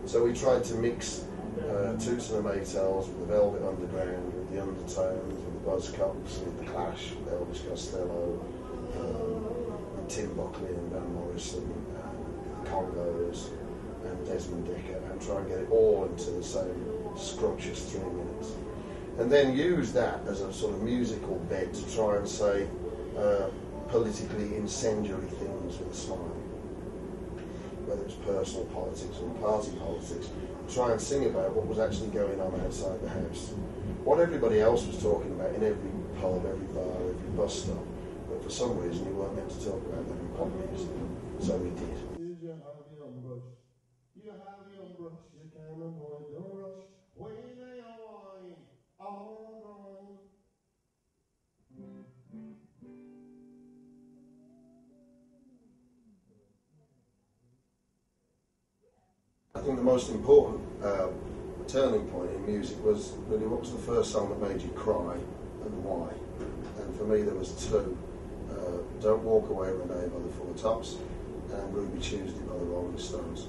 So we tried to mix Toots and the Maytals with the Velvet Underground, with the Undertones, with the Buzzcocks, with the Clash, with Elvis Costello, with Tim Buckley and Van Morrison, the Congos and Desmond Decker, and try and get it all into the same scrumptious 3 minutes. And then use that as a sort of musical bed to try and say politically incendiary things with a smile. Whether it's personal politics or party politics, try and sing about what was actually going on outside the house. What everybody else was talking about in every pub, every bar, every bus stop, but for some reason you weren't meant to talk about that in pop music, so we did. You have your brush, you can avoid the rush, when they are wine, all gone. I think the most important turning point in music was really what was the first song that made you cry and why. And for me there was two, Don't Walk Away Renee by the Four Tops and Ruby Tuesday by the Rolling Stones.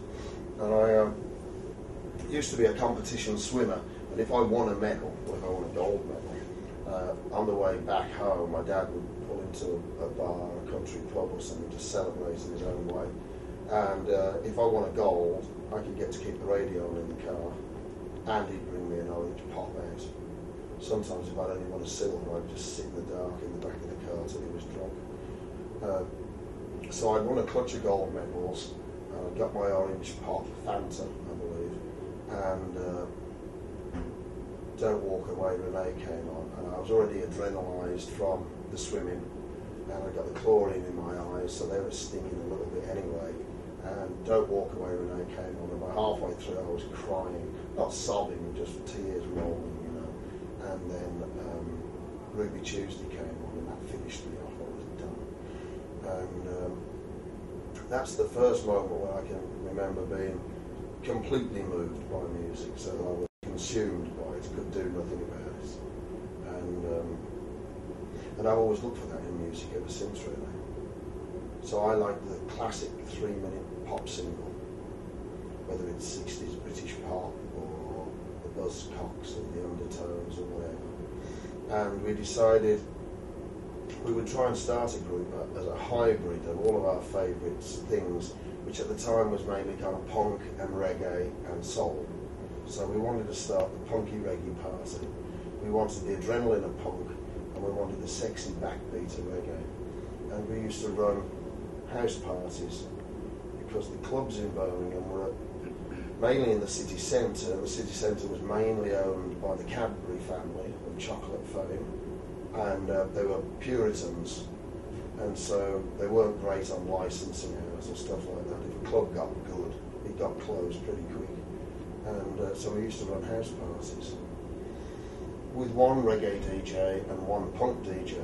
And I used to be a competition swimmer, and if I won a medal, or if I won a gold medal, on the way back home my dad would pull into a bar, a country pub or something to celebrate in his own way. And if I won a gold, I could get to keep the radio on in the car, and he'd bring me an orange pop out. Sometimes if I'd only won a silver, I'd just sit in the dark in the back of the car till he was drunk. So I'd won a clutch of gold medals, and I got my orange pop, Fanta, I believe, and Don't Walk Away Renee came on, and I was already adrenalised from the swimming, and I got the chlorine in my eyes, so they were stinging a little bit anyway. And Don't Walk Away Renee came on, and by halfway through I was crying, not sobbing, just tears rolling, you know. And then Ruby Tuesday came on, and that finished me off. I was done. And that's the first moment where I can remember being completely moved by music, so that I was consumed by it, could do nothing about it. And I've always looked for that in music ever since, really. So I like the classic 3-minute pop single, whether it's 60s British pop or the Buzzcocks or the Undertones or whatever. And we decided we would try and start a group as a hybrid of all of our favourite things, which at the time was mainly kind of punk and reggae and soul. So we wanted to start the punky reggae party. We wanted the adrenaline of punk, and we wanted the sexy backbeat of reggae. And we used to run house parties because the clubs in Birmingham were mainly in the city centre, and the city centre was mainly owned by the Cadbury family of chocolate fame, and they were Puritans, and so they weren't great on licensing hours and stuff like that. If a club got good, it got closed pretty quick, and so we used to run house parties with one reggae DJ and one punk DJ.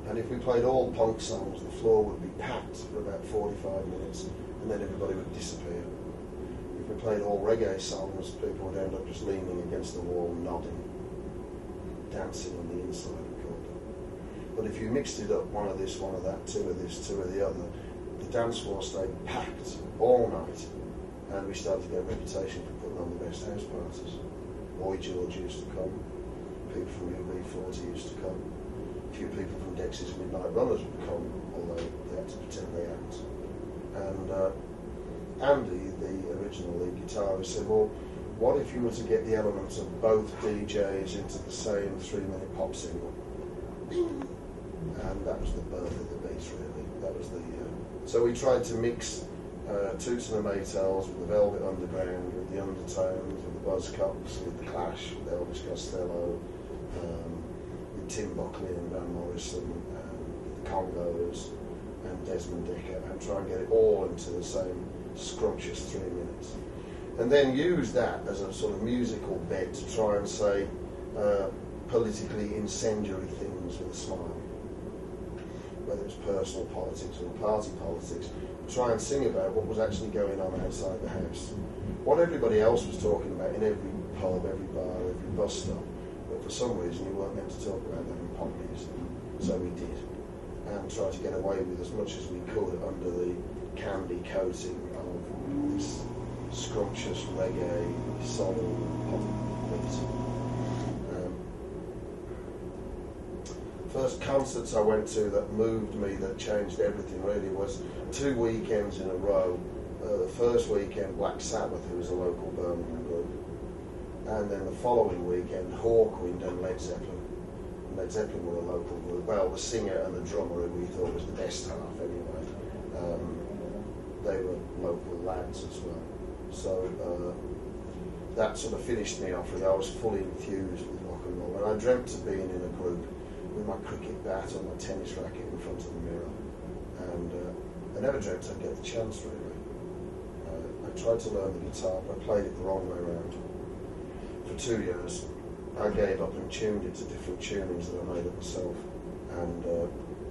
And if we played all punk songs, the floor would be packed for about 45 minutes, and then everybody would disappear. If we played all reggae songs, people would end up just leaning against the wall, nodding, dancing on the inside of the club. But if you mixed it up, one of this, one of that, two of this, two of the other, the dance floor stayed packed all night, and we started to get a reputation for putting on the best house parties. Boy George used to come, people from UB40 used to come. A few people from Dexys Midnight Runners would come, although they had to pretend they hadn't. And Andy, the original lead guitarist, said, well, what if you were to get the elements of both DJs into the same 3-minute pop single? And that was the birth of the beat, really. That was the... So we tried to mix Toots and the Maytals with the Velvet Underground, with the Undertones, with the Buzzcocks, with the Clash, with Elvis Costello, with Tim Buckley and Van Morrison, and the Congos and Desmond Decker, and try and get it all into the same scrumptious 3 minutes. And then use that as a sort of musical bed to try and say politically incendiary things with a smile. Whether it's personal politics or party politics, try and sing about what was actually going on outside the house. What everybody else was talking about in every pub, every bar, every bus stop, but for some reason you weren't meant to talk about that in pop music. So we did, and tried to get away with as much as we could under the candy coating of this scrumptious reggae, soul, pop beat. First concerts I went to that moved me, that changed everything really, was 2 weekends in a row. The first weekend, Black Sabbath, who was a local Birmingham group, and then the following weekend, Hawkwind and Led Zeppelin. Led Zeppelin were a local group. Well, the singer and the drummer, who we thought was the best half anyway, they were local lads as well. So that sort of finished me off with, I was fully infused with rock and roll, and I dreamt of being in a group with my cricket bat or my tennis racket in front of the mirror, and I never dreamt I'd get the chance really. I tried to learn the guitar, but I played it the wrong way around. For 2 years I gave up and tuned it to different tunings that I made up myself, and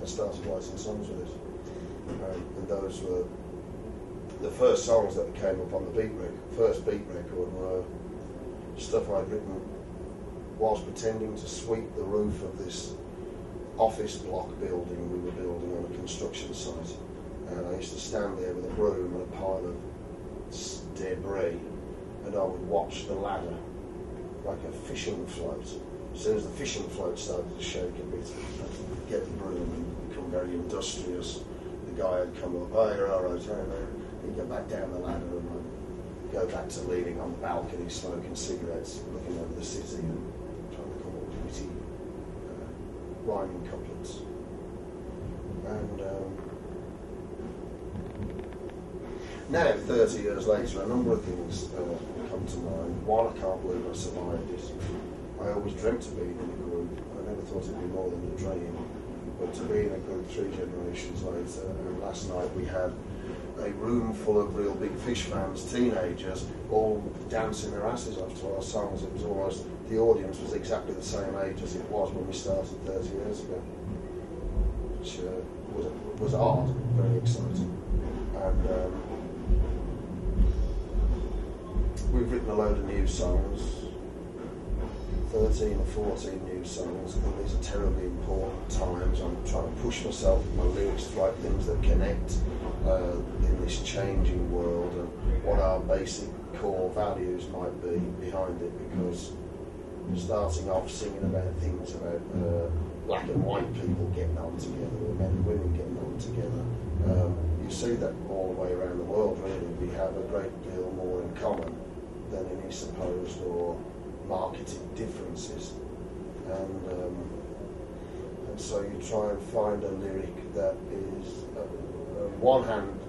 I started writing songs with it, and those were the first songs that came up on the first beat record were stuff I'd written whilst pretending to sweep the roof of this office block building we were building on a construction site. And I used to stand there with a broom and a pile of debris, and I would watch the ladder like a fishing float. As soon as the fishing float started to shake a bit, I'd get the broom and become very industrious. The guy had come up, oh, you're all right, he'd go back down the ladder, and I'd go back to leaning on the balcony smoking cigarettes, looking over the city and trying to come up with witty rhyming couplets. And now, 30 years later, a number of things come to mind. One, I can't believe I survived it. I always dreamt of being in a group. I never thought it'd be more than a dream. But to be in a group 3 generations later, and last night we had a room full of real big Fish fans, teenagers, all dancing their asses off to our songs. It was almost, the audience was exactly the same age as it was when we started 30 years ago, which was odd, very exciting. And we've written a load of new songs, 13 or 14 new songs. I think these are terribly important times. I'm trying to push myself with my lyrics to write things that connect in this changing world, and what our basic core values might be behind it, because starting off singing about things about black and white people getting on together, or men and women getting on together. You see that all the way around the world really. We have a great deal more in common than any supposed or marketed differences, and so you try and find a lyric that is on one hand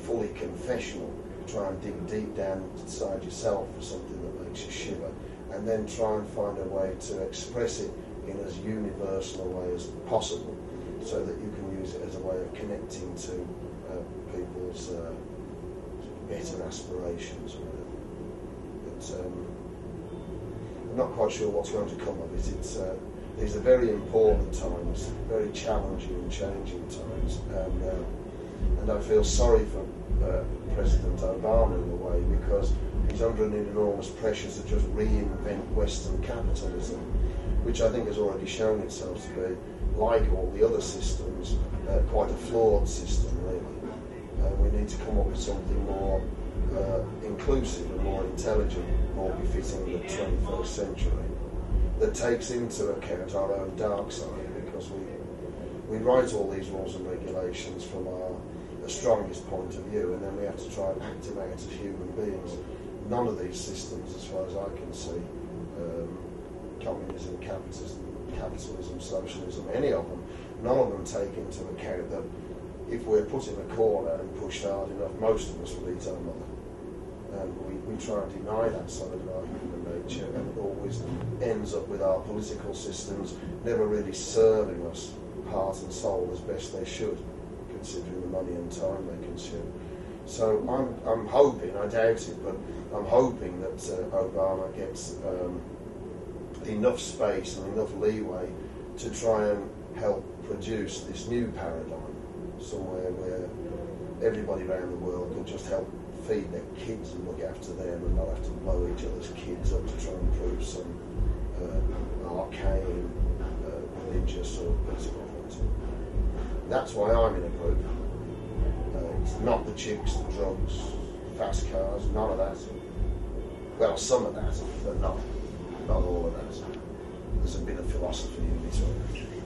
fully confessional, try and dig deep down inside yourself for something that makes you shiver, and then try and find a way to express it in as universal a way as possible, so that you can use it as a way of connecting to people's better aspirations. I'm not quite sure what's going to come of it. These are very important times, very challenging and changing times, and I feel sorry for President Obama in a way, because he's under an enormous pressure to just reinvent Western capitalism, which I think has already shown itself to be, like all the other systems, quite a flawed system really. We need to come up with something more inclusive and more intelligent, more befitting the 21st century, that takes into account our own dark side, because we write all these rules and regulations from the strongest point of view, and then we have to try and act them out as human beings. None of these systems, as far as I can see, communism, capitalism, socialism, any of them, none of them take into account that if we're put in a corner and pushed hard enough, most of us will eat our mother. And we try and deny that side of our human nature, and it always ends up with our political systems never really serving us heart and soul as best they should, considering the money and time they consume. So I'm hoping, I doubt it, but I'm hoping that Obama gets enough space and enough leeway to try and help produce this new paradigm, somewhere where everybody around the world can just help feed their kids and look after them, and not have to blow each other's kids up to try and prove some arcane religious or political point. That's why I'm in a group. It's not the chicks, the drugs, fast cars, none of that. Well, some of that, but not all of that. There's a bit of philosophy in this one.